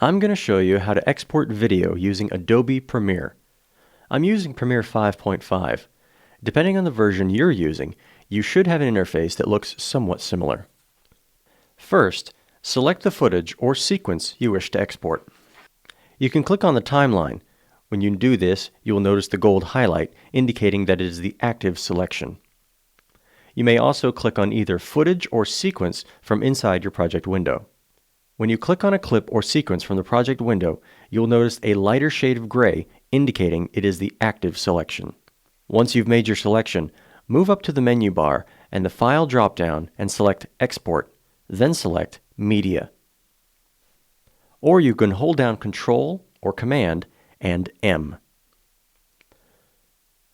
I'm going to show you how to export video using Adobe Premiere. I'm using Premiere 5.5. Depending on the version you're using, you should have an interface that looks somewhat similar. First, select the footage or sequence you wish to export. You can click on the timeline. When you do this, you will notice the gold highlight indicating that it is the active selection. You may also click on either footage or sequence from inside your project window. When you click on a clip or sequence from the project window, you'll notice a lighter shade of gray indicating it is the active selection. Once you've made your selection, move up to the menu bar and the File drop-down and select Export, then select Media. Or you can hold down Control or Command and M.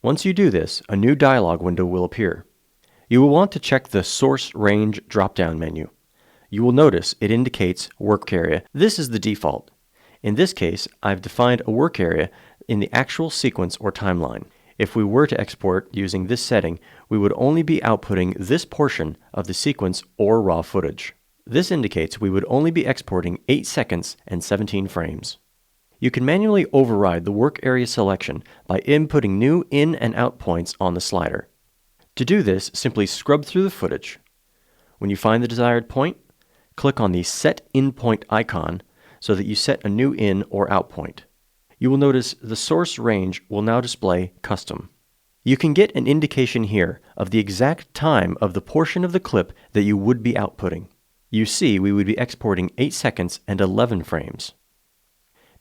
Once you do this, a new dialog window will appear. You will want to check the Source Range drop-down menu. You will notice it indicates work area. This is the default. In this case, I've defined a work area in the actual sequence or timeline. If we were to export using this setting, we would only be outputting this portion of the sequence or raw footage. This indicates we would only be exporting 8 seconds and 17 frames. You can manually override the work area selection by inputting new in and out points on the slider. To do this, simply scrub through the footage. When you find the desired point, click on the Set In Point icon so that you set a new in or out point. You will notice the source range will now display Custom. You can get an indication here of the exact time of the portion of the clip that you would be outputting. You see we would be exporting 8 seconds and 11 frames.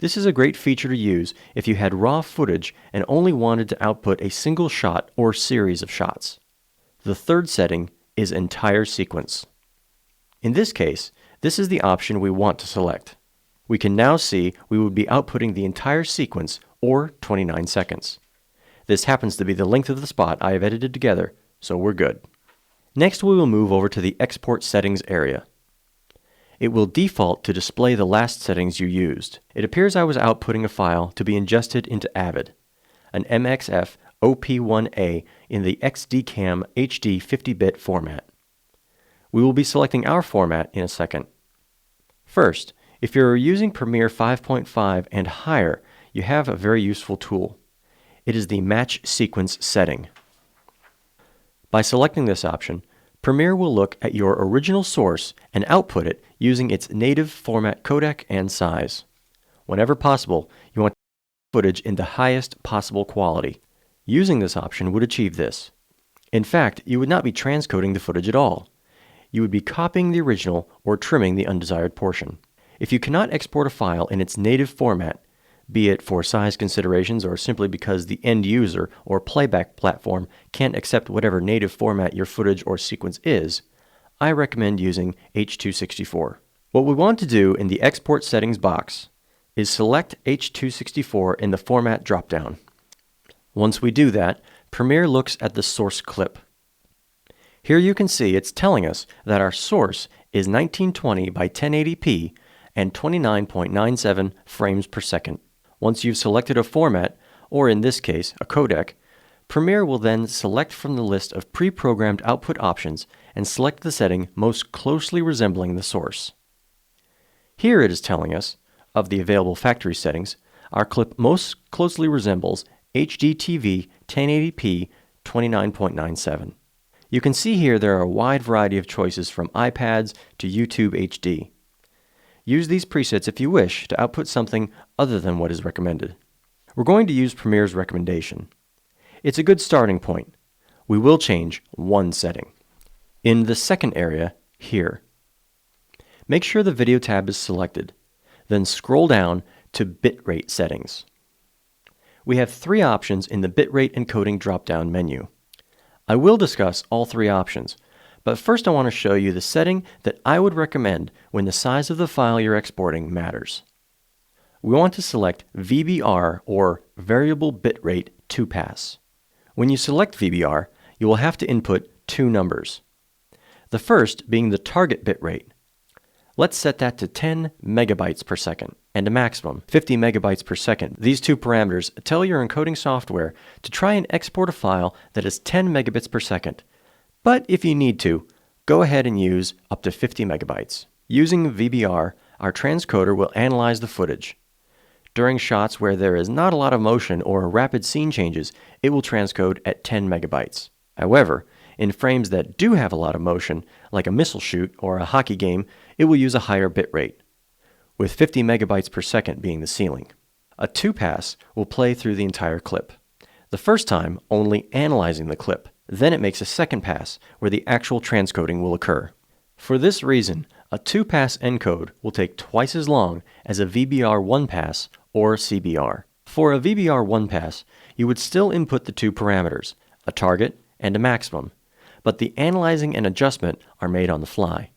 This is a great feature to use if you had raw footage and only wanted to output a single shot or series of shots. The third setting is Entire Sequence. In this case, this is the option we want to select. We can now see we would be outputting the entire sequence, or 29 seconds. This happens to be the length of the spot I have edited together, so we're good. Next, we will move over to the Export Settings area. It will default to display the last settings you used. It appears I was outputting a file to be ingested into Avid, an MXF OP1A in the XDCAM HD 50-bit format. We will be selecting our format in a second. First, if you're using Premiere 5.5 and higher, you have a very useful tool. It is the Match Sequence setting. By selecting this option, Premiere will look at your original source and output it using its native format codec and size. Whenever possible, you want footage in the highest possible quality. Using this option would achieve this. In fact, you would not be transcoding the footage at all. You would be copying the original or trimming the undesired portion. If you cannot export a file in its native format, be it for size considerations or simply because the end user or playback platform can't accept whatever native format your footage or sequence is, I recommend using H.264. What we want to do in the Export Settings box is select H.264 in the Format dropdown. Once we do that, Premiere looks at the source clip. Here you can see it's telling us that our source is 1920 by 1080p and 29.97 frames per second. Once you've selected a format, or in this case, a codec, Premiere will then select from the list of pre-programmed output options and select the setting most closely resembling the source. Here it is telling us, of the available factory settings, our clip most closely resembles HDTV 1080p 29.97. You can see here there are a wide variety of choices from iPads to YouTube HD. Use these presets if you wish to output something other than what is recommended. We're going to use Premiere's recommendation. It's a good starting point. We will change one setting. In the second area, here. Make sure the Video tab is selected, then scroll down to Bitrate Settings. We have 3 options in the Bitrate Encoding drop-down menu. I will discuss all 3 options, but first I want to show you the setting that I would recommend when the size of the file you're exporting matters. We want to select VBR, or Variable Bitrate 2-Pass. When you select VBR, you will have to input 2 numbers. The first being the target bitrate. Let's set that to 10 megabytes per second and a maximum 50 megabytes per second. These 2 parameters tell your encoding software to try and export a file that is 10 megabits per second. But if you need to, go ahead and use up to 50 megabytes. Using VBR, our transcoder will analyze the footage. During shots where there is not a lot of motion or rapid scene changes, it will transcode at 10 megabytes. However, in frames that do have a lot of motion, like a missile shoot or a hockey game, it will use a higher bit rate, with 50 megabytes per second being the ceiling. A 2-pass will play through the entire clip. The first time, only analyzing the clip. Then it makes a second pass, where the actual transcoding will occur. For this reason, a 2-pass encode will take twice as long as a VBR 1-pass or CBR. For a VBR 1-pass, you would still input the two parameters, a target and a maximum, but the analyzing and adjustment are made on the fly.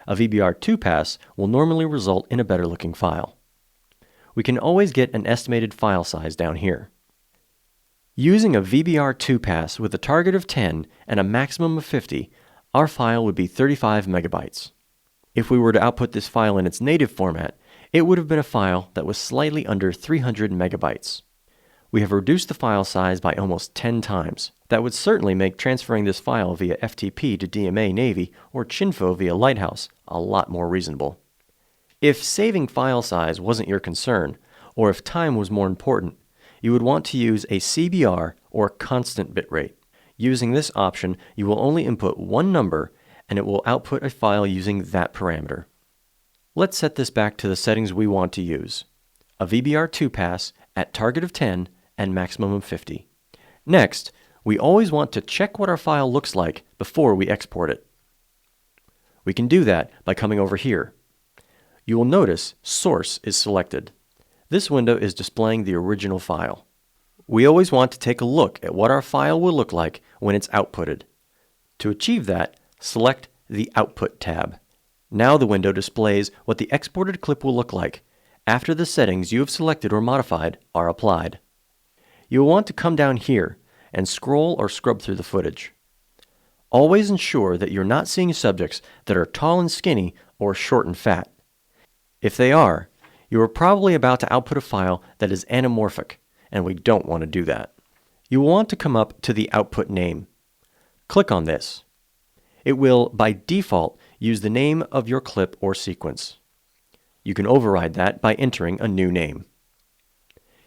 A VBR 2-pass will normally result in a better looking file. We can always get an estimated file size down here. Using a VBR 2-pass with a target of 10 and a maximum of 50, our file would be 35 megabytes. If we were to output this file in its native format, it would have been a file that was slightly under 300 megabytes. We have reduced the file size by almost 10 times. That would certainly make transferring this file via FTP to DMA Navy or Chinfo via Lighthouse a lot more reasonable. If saving file size wasn't your concern, or if time was more important, you would want to use a CBR or constant bitrate. Using this option, you will only input one number and it will output a file using that parameter. Let's set this back to the settings we want to use. A VBR 2-pass at target of 10 and maximum of 50. Next, we always want to check what our file looks like before we export it. We can do that by coming over here. You will notice Source is selected. This window is displaying the original file. We always want to take a look at what our file will look like when it's outputted. To achieve that, select the Output tab. Now the window displays what the exported clip will look like after the settings you have selected or modified are applied. You will want to come down here and scroll or scrub through the footage. Always ensure that you're not seeing subjects that are tall and skinny or short and fat. If they are, you are probably about to output a file that is anamorphic, and we don't want to do that. You will want to come up to the output name. Click on this. It will, by default, use the name of your clip or sequence. You can override that by entering a new name.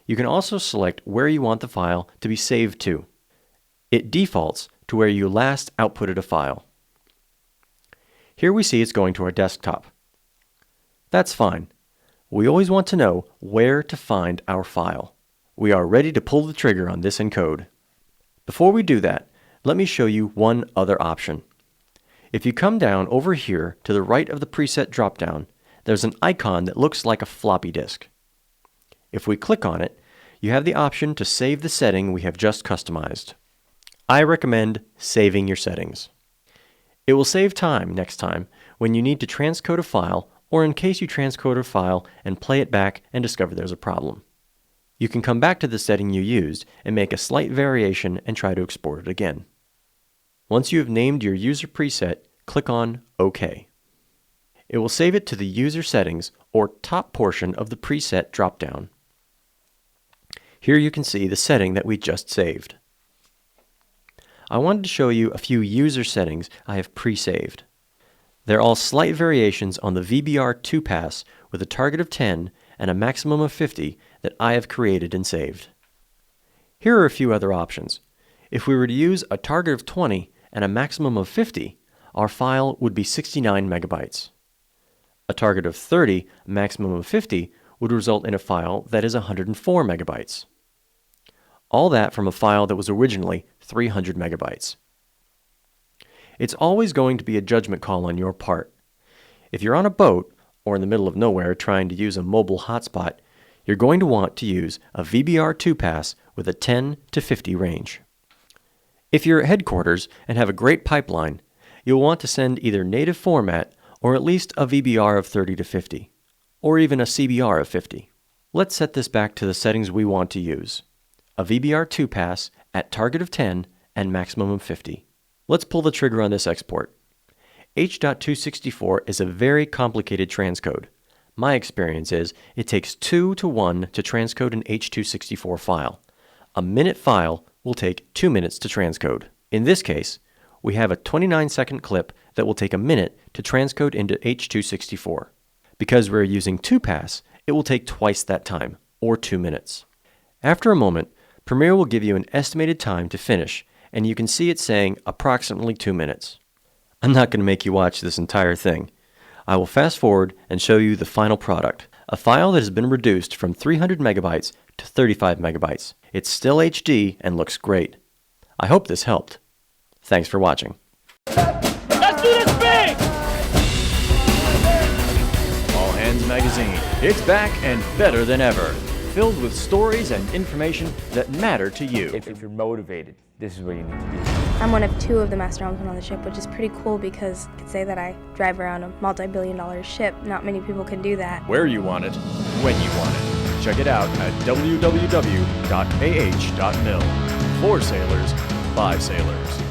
You can also select where you want the file to be saved to. It defaults to where you last outputted a file. Here we see it's going to our desktop. That's fine. We always want to know where to find our file. We are ready to pull the trigger on this encode. Before we do that, let me show you one other option. If you come down over here to the right of the preset dropdown, there's an icon that looks like a floppy disk. If we click on it, you have the option to save the setting we have just customized. I recommend saving your settings. It will save time next time when you need to transcode a file or in case you transcode a file and play it back and discover there's a problem. You can come back to the setting you used and make a slight variation and try to export it again. Once you have named your user preset, click on OK. It will save it to the user settings or top portion of the preset dropdown. Here you can see the setting that we just saved. I wanted to show you a few user settings I have pre-saved. They're all slight variations on the VBR 2-pass with a target of 10 and a maximum of 50 that I have created and saved. Here are a few other options. If we were to use a target of 20 and a maximum of 50, our file would be 69 megabytes. A target of 30, maximum of 50, would result in a file that is 104 megabytes. All that from a file that was originally 300 megabytes. It's always going to be a judgment call on your part. If you're on a boat or in the middle of nowhere trying to use a mobile hotspot, you're going to want to use a VBR 2-pass with a 10 to 50 range. If you're at headquarters and have a great pipeline, you'll want to send either native format or at least a VBR of 30 to 50, or even a CBR of 50. Let's set this back to the settings we want to use. A VBR 2-pass at target of 10 and maximum of 50. Let's pull the trigger on this export. H.264 is a very complicated transcode. My experience is it takes 2 to 1 to transcode an H.264 file. A minute file will take 2 minutes to transcode. In this case, we have a 29-second clip that will take a minute to transcode into H.264. Because we're using 2-pass, it will take twice that time, or 2 minutes. After a moment, Premiere will give you an estimated time to finish, and you can see it saying approximately 2 minutes. I'm not going to make you watch this entire thing. I will fast forward and show you the final product, a file that has been reduced from 300 megabytes to 35 megabytes. It's still HD and looks great. I hope this helped. Thanks for watching. Let's do this big! All Hands Magazine. It's back and better than ever. Filled with stories and information that matter to you. If you're motivated, this is where you need to be. I'm one of 2 of the master helmsmen on the ship, which is pretty cool because I could say that I drive around a multi-billion-dollar ship. Not many people can do that. Where you want it, when you want it. Check it out at www.ah.mil. For sailors, by sailors.